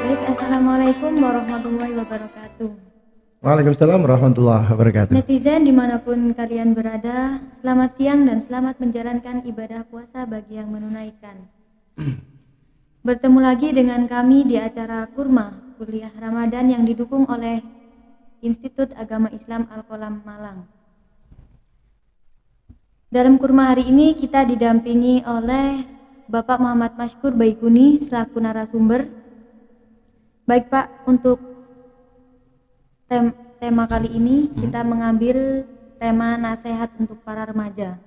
Baik, Assalamualaikum warahmatullahi wabarakatuh. Waalaikumsalam warahmatullahi wabarakatuh. Netizen dimanapun kalian berada, selamat siang dan selamat menjalankan ibadah puasa bagi yang menunaikan. Bertemu lagi dengan kami di acara Kurma, kuliah Ramadan yang didukung oleh Institut Agama Islam Al-Qolam Malang. Dalam Kurma hari ini kita didampingi oleh Bapak Muhammad Mashkur Baikuni selaku narasumber. Baik Pak, untuk tema kali ini kita mengambil tema nasihat untuk para remaja.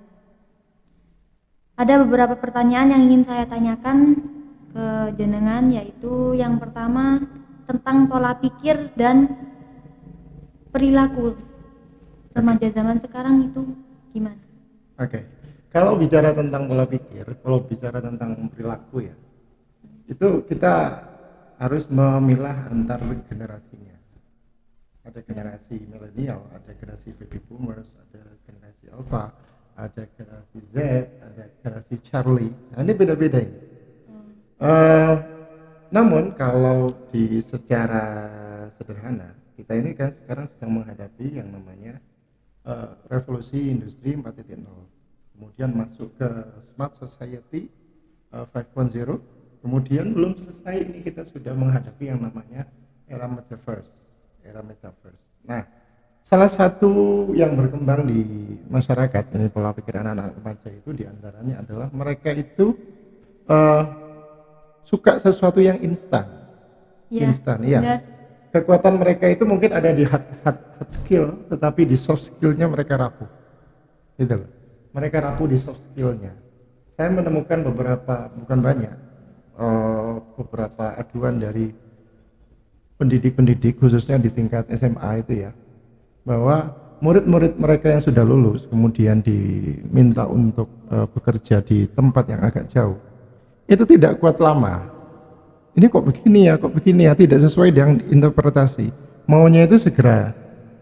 Ada beberapa pertanyaan yang ingin saya tanyakan ke jenengan, yaitu yang pertama tentang pola pikir dan perilaku remaja zaman sekarang itu gimana? Oke. Kalau bicara tentang pola pikir, kalau bicara tentang perilaku ya, itu kita harus memilah antar generasinya. Ada generasi milenial, ada generasi baby boomers, ada generasi alpha, ada generasi Z, ada generasi Charlie. Nah, ini beda-beda ini. Namun kalau secara sederhana, kita ini kan sekarang sedang menghadapi yang namanya revolusi industri 4.0, kemudian masuk ke smart society 5.0, kemudian belum selesai ini kita sudah menghadapi yang namanya era metaverse. Nah, salah satu yang berkembang di masyarakat ini pola pikir anak-anak remaja itu diantaranya adalah mereka itu suka sesuatu yang instan. Ya, Iya. Kekuatan mereka itu mungkin ada di hard skill, tetapi di soft skillnya mereka rapuh. Gitu loh. Mereka rapuh di soft skillnya. Saya menemukan beberapa, bukan banyak, beberapa aduan dari pendidik khususnya di tingkat SMA itu ya, bahwa murid-murid mereka yang sudah lulus kemudian diminta untuk bekerja di tempat yang agak jauh, itu tidak kuat lama. Ini kok begini ya, tidak sesuai dengan interpretasi. Maunya itu segera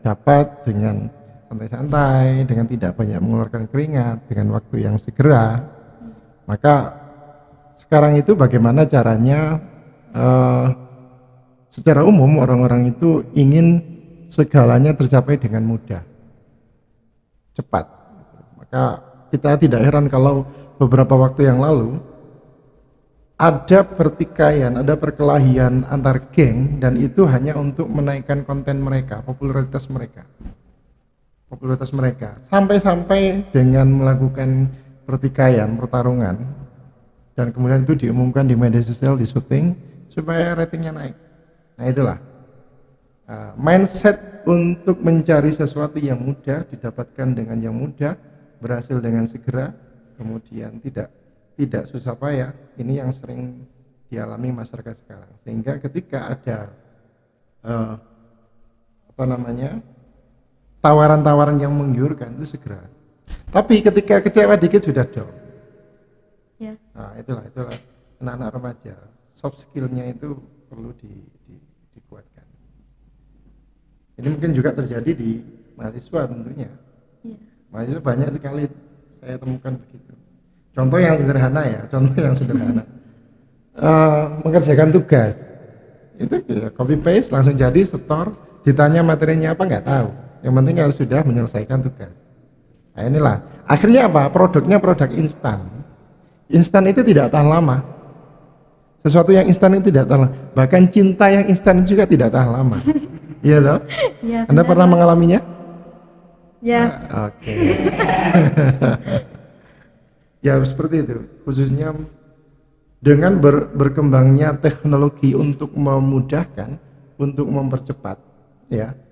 dapat dengan santai-santai, dengan tidak banyak mengeluarkan keringat, dengan waktu yang segera. Maka sekarang itu bagaimana caranya, secara umum orang-orang itu ingin segalanya tercapai dengan mudah, cepat. Maka kita tidak heran kalau beberapa waktu yang lalu ada pertikaian, ada perkelahian antar geng, dan itu hanya untuk menaikkan konten mereka, popularitas mereka, sampai dengan melakukan pertikaian, pertarungan, dan kemudian itu diumumkan di media sosial, di syuting supaya ratingnya naik. Nah, itulah mindset untuk mencari sesuatu yang mudah, didapatkan dengan yang mudah, berhasil dengan segera, kemudian tidak susah payah. Ini yang sering dialami masyarakat sekarang, sehingga ketika ada tawaran-tawaran yang menggiurkan itu segera, tapi ketika kecewa dikit sudah down. Ya. Nah, itulah anak-anak remaja, soft skillnya itu perlu dikuatkan. Ini mungkin juga terjadi di mahasiswa tentunya. Ya. Mahasiswa banyak sekali saya temukan begitu. Contoh yang sederhana, mengerjakan tugas itu ya, copy paste langsung jadi, setor, ditanya materinya apa nggak tahu, yang penting harus sudah menyelesaikan tugas. Nah, inilah akhirnya apa, produknya produk instan itu tidak tahan lama. Sesuatu yang instan itu tidak tahan lama. Bahkan cinta yang instan juga tidak tahan lama. Iya toh? Ya, Anda pernah mengalaminya? Ya. Oke. Ya seperti itu, khususnya dengan berkembangnya teknologi untuk memudahkan, untuk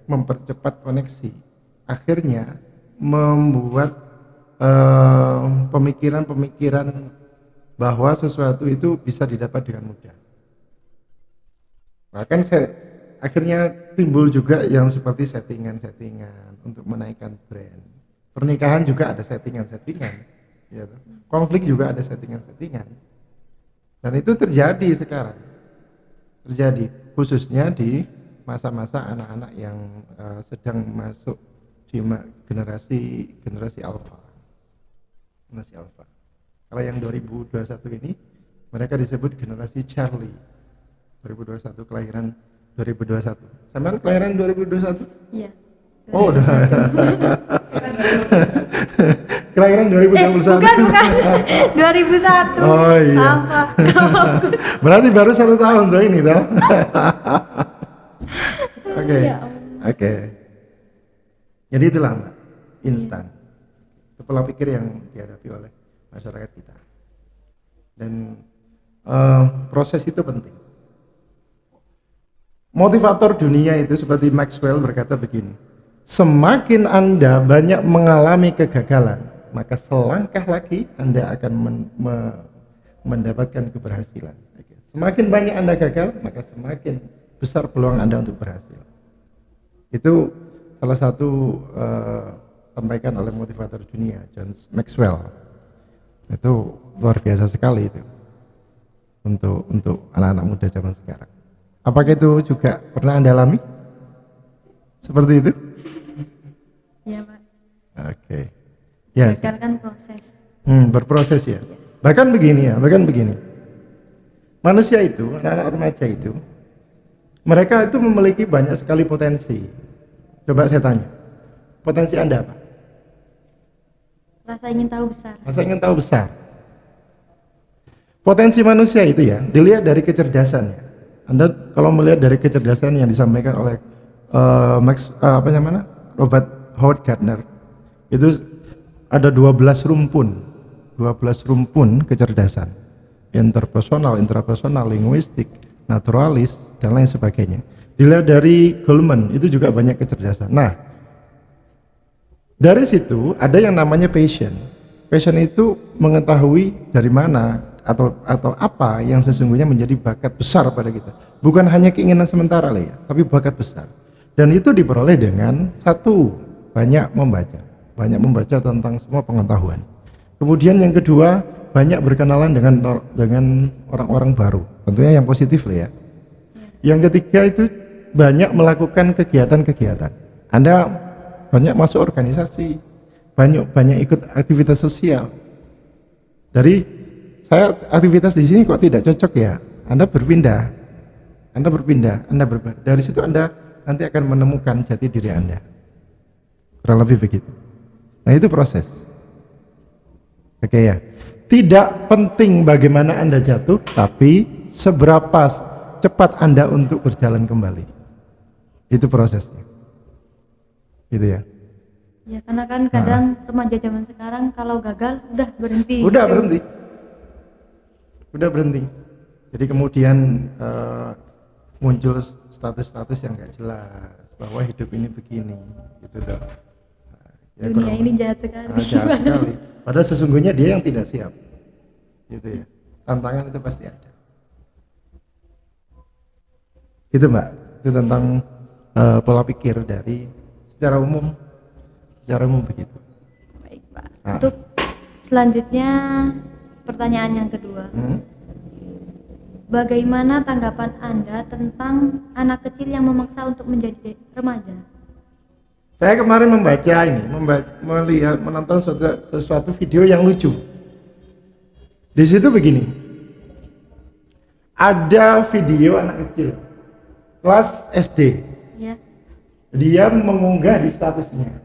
mempercepat koneksi, akhirnya membuat pemikiran bahwa sesuatu itu bisa didapat dengan mudah. Bahkan akhirnya timbul juga yang seperti settingan untuk menaikkan brand. Pernikahan juga ada settingan, ya, konflik juga ada settingan, dan itu terjadi sekarang, khususnya di masa-masa anak-anak yang sedang masuk di generasi alpha. Kalau yang 2021 ini mereka disebut generasi Charlie. 2021, kelahiran 2021. Sampean kelahiran 2021? Iya. Oh, udah. Kelahiran 2021. Bukan. 2001. Oh iya. Apa? Berarti baru 1 tahun tuh ini toh. Oke. Ya Allah. Oke. Jadi itulah Mbak, instan. Itu pola pikir yang dihadapi oleh masyarakat kita. Dan proses itu penting. Motivator dunia itu seperti Maxwell berkata begini, semakin Anda banyak mengalami kegagalan, maka selangkah lagi Anda akan mendapatkan keberhasilan. Semakin banyak Anda gagal, maka semakin besar peluang Anda untuk berhasil. Itu salah satu sampaikan oleh motivator dunia, John Maxwell. Itu luar biasa sekali itu untuk anak-anak muda zaman sekarang. Apakah itu juga pernah Anda alami? Seperti itu? Iya, Pak. Oke. Ya. Gagal kan proses. Berproses ya. Bahkan begini. Manusia itu, anak-anak remaja itu, mereka itu memiliki banyak sekali potensi. Coba saya tanya, potensi Anda apa? Rasa ingin tahu besar. Rasa ingin tahu besar. Potensi manusia itu ya, dilihat dari kecerdasannya. Anda kalau melihat dari kecerdasan yang disampaikan oleh Robert Howard Gardner, itu ada 12 rumpun kecerdasan, interpersonal, intrapersonal, linguistik, naturalis, dan lain sebagainya. Dilihat dari Goleman, itu juga banyak kecerdasan. Nah, dari situ ada yang namanya passion. Passion itu mengetahui dari mana atau apa yang sesungguhnya menjadi bakat besar pada kita. Bukan hanya keinginan sementara lah ya, tapi bakat besar. Dan itu diperoleh dengan satu, banyak membaca tentang semua pengetahuan. Kemudian yang kedua, banyak berkenalan dengan orang-orang baru. Tentunya yang positif lah ya. Yang ketiga itu banyak melakukan kegiatan-kegiatan. Anda banyak masuk organisasi, banyak ikut aktivitas sosial. Dari saya aktivitas di sini kok tidak cocok ya, Anda berpindah. Dari situ Anda nanti akan menemukan jati diri Anda. Kurang lebih begitu. Nah, itu proses. Oke ya. Tidak penting bagaimana Anda jatuh, tapi seberapa cepat Anda untuk berjalan kembali. Itu prosesnya. Gitu ya. Ya, karena kan kadang remaja zaman sekarang kalau gagal udah berhenti. Udah berhenti. Jadi kemudian muncul status-status yang nggak jelas bahwa hidup ini begini, gitu dong. Ya, dunia ini jahat sekali. Jahat sekali. Padahal sesungguhnya dia yang tidak siap, gitu ya. Tantangan itu pasti ada. Itu Mbak, itu tentang pola pikir dari secara umum begitu. Baik Pak. Untuk selanjutnya pertanyaan yang kedua. Bagaimana tanggapan Anda tentang anak kecil yang memaksa untuk menjadi remaja? Saya kemarin menonton sesuatu video yang lucu. Di situ begini, ada video anak kecil kelas SD. Ya. Dia mengunggah di statusnya.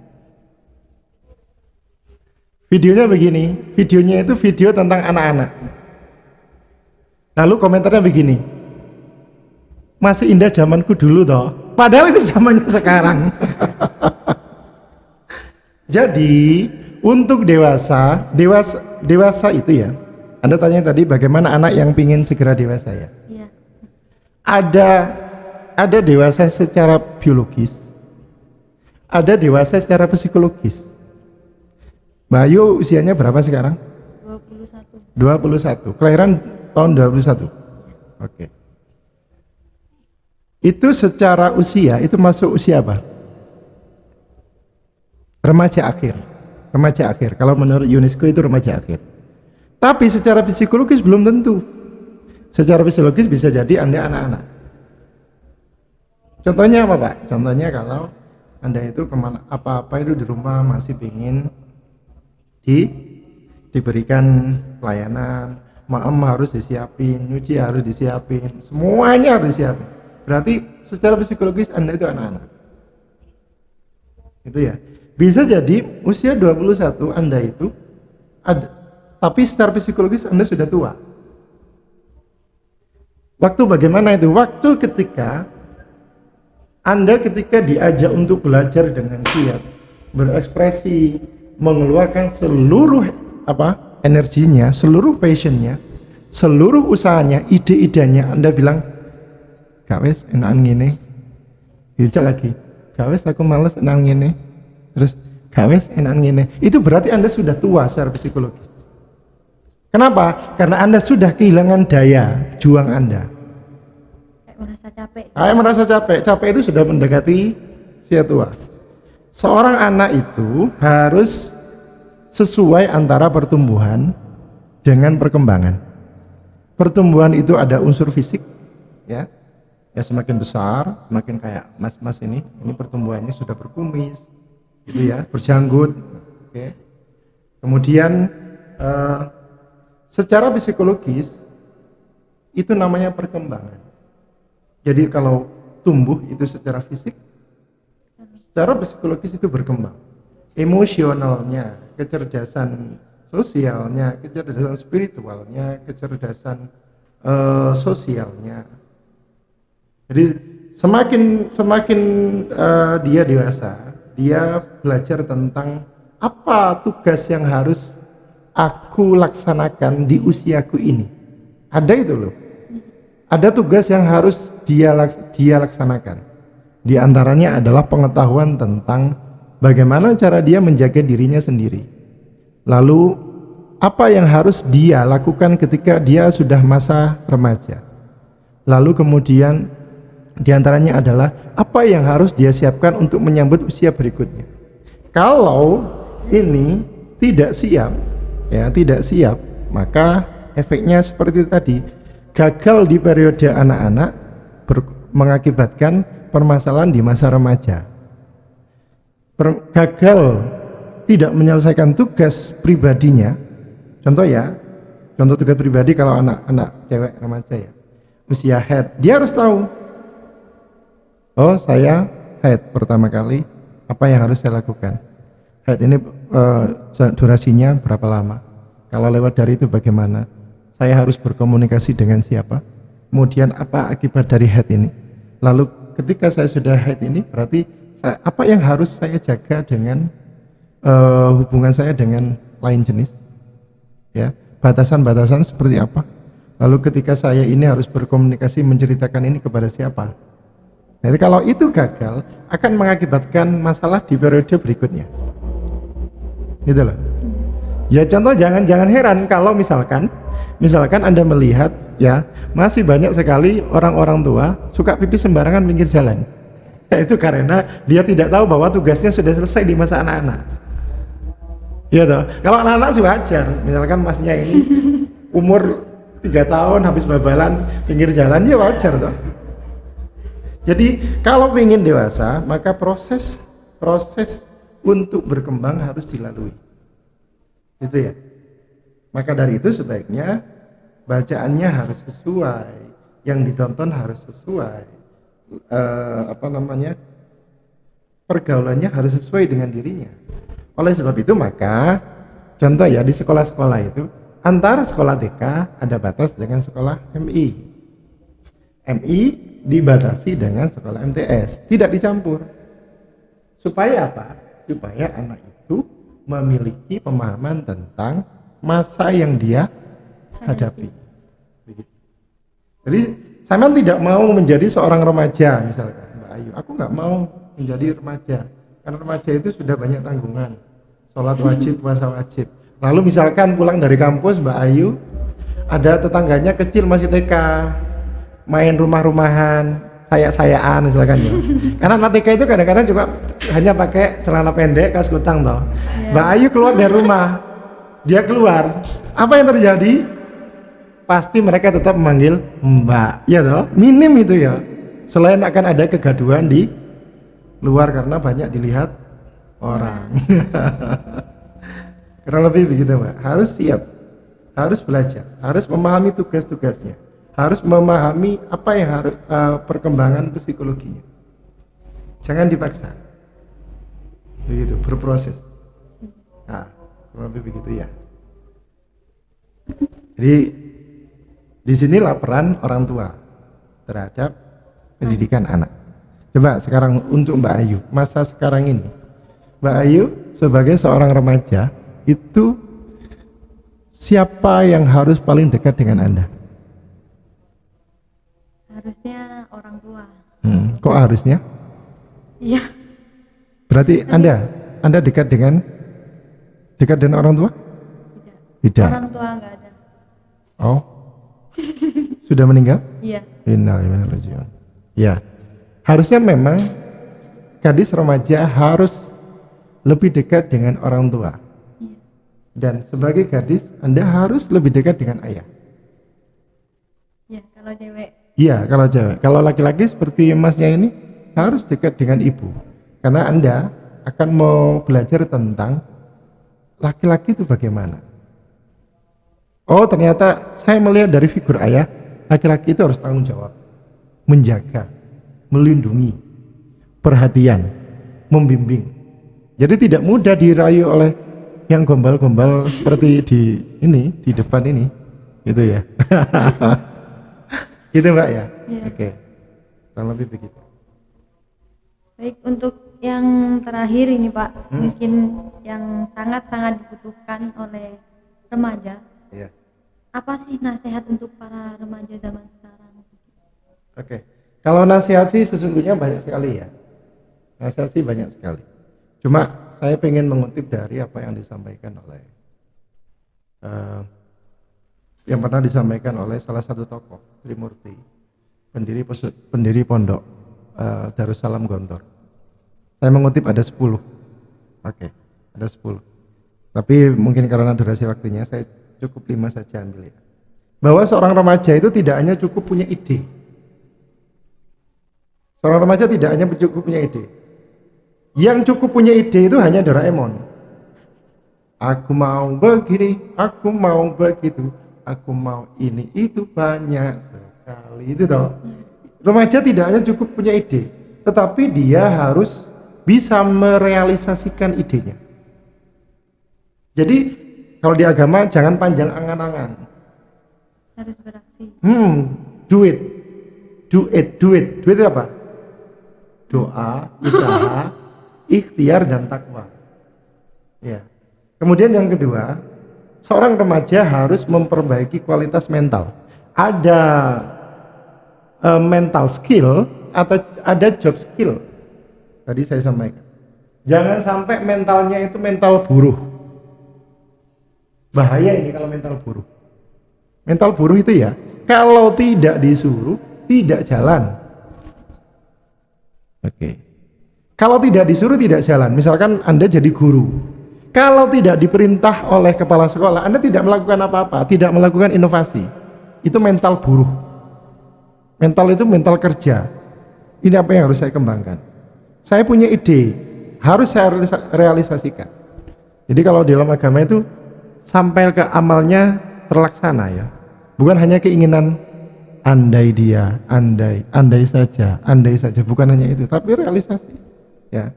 Videonya begini, videonya itu video tentang anak-anak. Lalu komentarnya begini, masih indah zamanku dulu toh, padahal itu zamannya sekarang. Jadi untuk dewasa itu ya, Anda tanya tadi bagaimana anak yang pingin segera dewasa ya? Iya. Ada dewasa secara biologis, ada dewasa secara psikologis. Bayu usianya berapa sekarang? 21. Kelahiran tahun 21. Oke. Itu secara usia itu masuk usia apa? Remaja akhir. Kalau menurut UNESCO itu remaja akhir. Tapi secara psikologis belum tentu. Secara psikologis bisa jadi Anda anak-anak. Contohnya apa Pak? Contohnya kalau Anda itu kemana apa-apa itu di rumah masih ingin diberikan pelayanan, maem harus disiapin, nyuci harus disiapin, semuanya harus disiapin. Berarti secara psikologis Anda itu anak-anak. Itu ya. Bisa jadi usia 21 Anda itu ada, tapi secara psikologis Anda sudah tua. Waktu bagaimana itu? Waktu ketika Anda diajak untuk belajar dengan giat, berekspresi, mengeluarkan seluruh energinya, seluruh passionnya, seluruh usahanya, ide-idenya, Anda bilang, gak wes enakan ngene, dijak lagi, gak wes aku males enakan ngene, terus gak wes enakan ngene. Itu berarti Anda sudah tua secara psikologis. Kenapa? Karena Anda sudah kehilangan daya juang Anda. Kayak merasa capek. Capek itu sudah mendekati usia tua. Seorang anak itu harus sesuai antara pertumbuhan dengan perkembangan. Pertumbuhan itu ada unsur fisik, ya semakin besar, semakin kayak mas ini pertumbuhannya sudah berkumis, gitu ya, berjanggut. Oke. Kemudian secara psikologis itu namanya perkembangan. Jadi kalau tumbuh itu secara fisik, secara psikologis itu berkembang. Emosionalnya, kecerdasan sosialnya, kecerdasan spiritualnya, kecerdasan sosialnya. Jadi semakin dia dewasa, dia belajar tentang apa tugas yang harus aku laksanakan di usiaku ini. Ada itu loh. Ada tugas yang harus dia laksanakan. Di antaranya adalah pengetahuan tentang bagaimana cara dia menjaga dirinya sendiri. Lalu apa yang harus dia lakukan ketika dia sudah masa remaja. Lalu kemudian di antaranya adalah apa yang harus dia siapkan untuk menyambut usia berikutnya. Kalau ini tidak siap, maka efeknya seperti itu tadi. Gagal di periode anak-anak mengakibatkan permasalahan di masa remaja. Gagal tidak menyelesaikan tugas pribadinya. Contoh tugas pribadi kalau anak-anak cewek remaja ya, usia haid, dia harus tahu, oh saya haid pertama kali, apa yang harus saya lakukan? Haid ini durasinya berapa lama? Kalau lewat dari itu bagaimana? Saya harus berkomunikasi dengan siapa? Kemudian apa akibat dari haid ini? Lalu ketika saya sudah haid ini, berarti apa yang harus saya jaga dengan hubungan saya dengan lain jenis? Ya, batasan-batasan seperti apa? Lalu ketika saya ini harus berkomunikasi menceritakan ini kepada siapa? Jadi kalau itu gagal akan mengakibatkan masalah di periode berikutnya. Gitu loh. Ya contoh jangan heran kalau misalkan Anda melihat ya masih banyak sekali orang-orang tua suka pipis sembarangan pinggir jalan. Ya, itu karena dia tidak tahu bahwa tugasnya sudah selesai di masa anak-anak. Ya toh. Kalau anak-anak sih wajar, misalkan masnya ini umur 3 tahun habis babalan pinggir jalan ya wajar toh. Jadi kalau ingin dewasa maka proses untuk berkembang harus dilalui. Itu ya. Maka dari itu sebaiknya bacaannya harus sesuai, yang ditonton harus sesuai, pergaulannya harus sesuai dengan dirinya. Oleh sebab itu maka contoh ya di sekolah-sekolah itu antara sekolah TK ada batas dengan sekolah MI. MI dibatasi dengan sekolah MTS, tidak dicampur. Supaya apa? Supaya anak itu memiliki pemahaman tentang masa yang dia hadapi. Jadi saya tidak mau menjadi seorang remaja misalkan, Mbak Ayu. Aku nggak mau menjadi remaja karena remaja itu sudah banyak tanggungan, sholat wajib, puasa wajib. Lalu misalkan pulang dari kampus Mbak Ayu, ada tetangganya kecil masih TK, main rumah-rumahan, sayaan misalkan ya. Karena anak TK itu kadang-kadang juga hanya pakai celana pendek, kaos kutang toh. Yeah. Mbak Ayu keluar dari rumah, dia keluar, apa yang terjadi? Pasti mereka tetap memanggil Mbak, ya toh. Minim itu ya. Selain akan ada kegaduhan di luar karena banyak dilihat orang. Kurang lebih begitu Mbak. Harus siap. harus belajar, harus memahami tugas-tugasnya, harus memahami apa yang harus perkembangan psikologinya. Jangan dipaksa, begitu, berproses. Nah, lebih begitu ya. Jadi disinilah peran orang tua terhadap pendidikan anak. Coba sekarang untuk Mbak Ayu, masa sekarang ini, Mbak Ayu sebagai seorang remaja itu siapa yang harus paling dekat dengan Anda? Harusnya orang tua. Kok harusnya? Iya. Berarti Anda dekat dengan orang tua? Tidak. Orang tua nggak ada. Oh, sudah meninggal? Iya. Innalillahi wa inna ilaihi raji'un. Ya, harusnya memang gadis remaja harus lebih dekat dengan orang tua. Iya. Dan sebagai gadis, Anda harus lebih dekat dengan ayah. Iya, kalau cewek. Iya, kalau cewek. Kalau laki-laki seperti masnya ini harus dekat dengan ibu. Karena Anda akan mau belajar tentang laki-laki itu bagaimana. Oh, ternyata saya melihat dari figur ayah, laki-laki itu harus tanggung jawab, menjaga, melindungi, perhatian, membimbing. Jadi tidak mudah dirayu oleh yang gombal-gombal seperti di depan ini, gitu ya. Gitu Mbak ya? Iya. Oke, kurang lebih begitu. Baik, untuk yang terakhir ini Pak, mungkin yang sangat-sangat dibutuhkan oleh remaja. Iya. Apa sih nasihat untuk para remaja zaman sekarang? Oke. Kalau nasihat sih sesungguhnya banyak sekali ya. Nasihat sih banyak sekali. Cuma saya pengen mengutip dari apa yang disampaikan oleh yang pernah disampaikan oleh salah satu tokoh, Trimurti, pendiri pondok Darussalam Gontor. Saya mengutip ada 10. Oke, ada 10. Tapi mungkin karena durasi waktunya saya cukup 5 saja ambil ya. Bahwa seorang remaja itu tidak hanya cukup punya ide. Seorang remaja tidak hanya cukup punya ide. Yang cukup punya ide itu hanya Doraemon. Aku mau begini, aku mau begitu, aku mau ini, itu banyak sekali. Itu toh. Remaja tidak hanya cukup punya ide, tetapi dia harus bisa merealisasikan idenya. Jadi kalau di agama jangan panjang angan-angan. Harus beraksi. Do it itu apa? Doa, usaha, ikhtiar dan takwa. Ya. Kemudian yang kedua, seorang remaja harus memperbaiki kualitas mental. Ada mental skill atau ada job skill. Tadi saya sampaikan. Jangan sampai mentalnya itu mental buruh. Bahaya ini kalau mental buruh. Mental buruh itu ya, kalau tidak disuruh, tidak jalan. Oke. Kalau tidak disuruh, tidak jalan. Misalkan Anda jadi guru. Kalau tidak diperintah oleh kepala sekolah, Anda tidak melakukan apa-apa, tidak melakukan inovasi. Itu mental buruh. Mental itu mental kerja. Ini apa yang harus saya kembangkan? Saya punya ide, harus saya realisasikan. Jadi kalau di dalam agama itu sampai ke amalnya terlaksana ya. Bukan hanya keinginan andai saja, bukan hanya itu, tapi realisasi. Ya.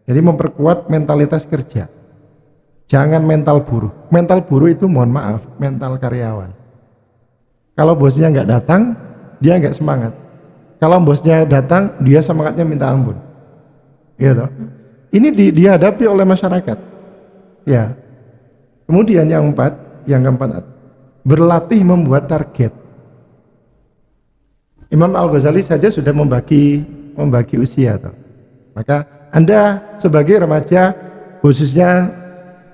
Jadi memperkuat mentalitas kerja. Jangan mental buruh. Mental buruh itu mohon maaf, mental karyawan. Kalau bosnya nggak datang, dia nggak semangat. Kalau bosnya datang, dia semangatnya minta ampun. Gitu. Ini dihadapi oleh masyarakat. Ya. Kemudian yang keempat, berlatih membuat target. Imam Al-Ghazali saja sudah membagi usia toh. Maka Anda sebagai remaja, khususnya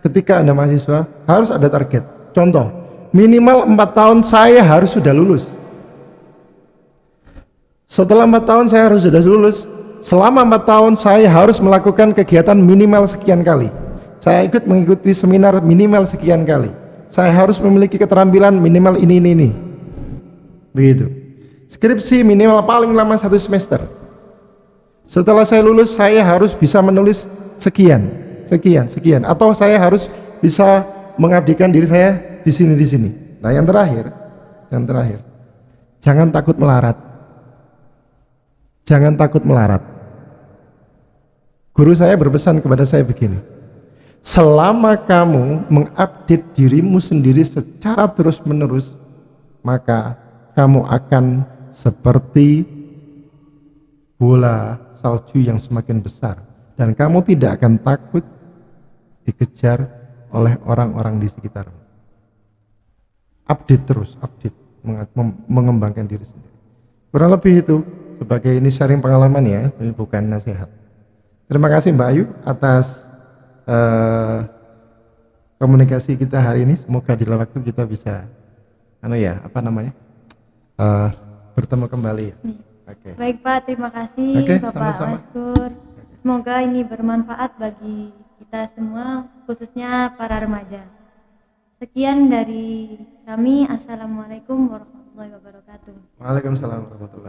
ketika Anda mahasiswa, harus ada target. Contoh, minimal 4 tahun saya harus sudah lulus. Setelah 4 tahun saya harus sudah lulus. Selama 4 tahun saya harus melakukan kegiatan minimal sekian kali. Saya mengikuti seminar minimal sekian kali. Saya harus memiliki keterampilan minimal ini. Begitu. Skripsi minimal paling lama 1 semester. Setelah saya lulus, saya harus bisa menulis sekian. Atau saya harus bisa mengabdikan diri saya di sini. Nah, yang terakhir, jangan takut melarat. Jangan takut melarat. Guru saya berpesan kepada saya begini, selama kamu mengupdate dirimu sendiri secara terus-menerus, maka kamu akan seperti bola salju yang semakin besar, dan kamu tidak akan takut dikejar oleh orang-orang di sekitarmu. Update terus, mengembangkan diri sendiri. Kurang lebih itu, sebagai ini sharing pengalaman ya, ini bukan nasihat. Terima kasih Mbak Ayu atas komunikasi kita hari ini. Semoga di lain waktu kita bisa bertemu kembali ya. Oke. Baik Pak, terima kasih Bapak Maskur. Semoga ini bermanfaat bagi kita semua, khususnya para remaja. Sekian dari kami. Assalamualaikum warahmatullahi wabarakatuh. Waalaikumsalam warahmatullahi wabarakatuh.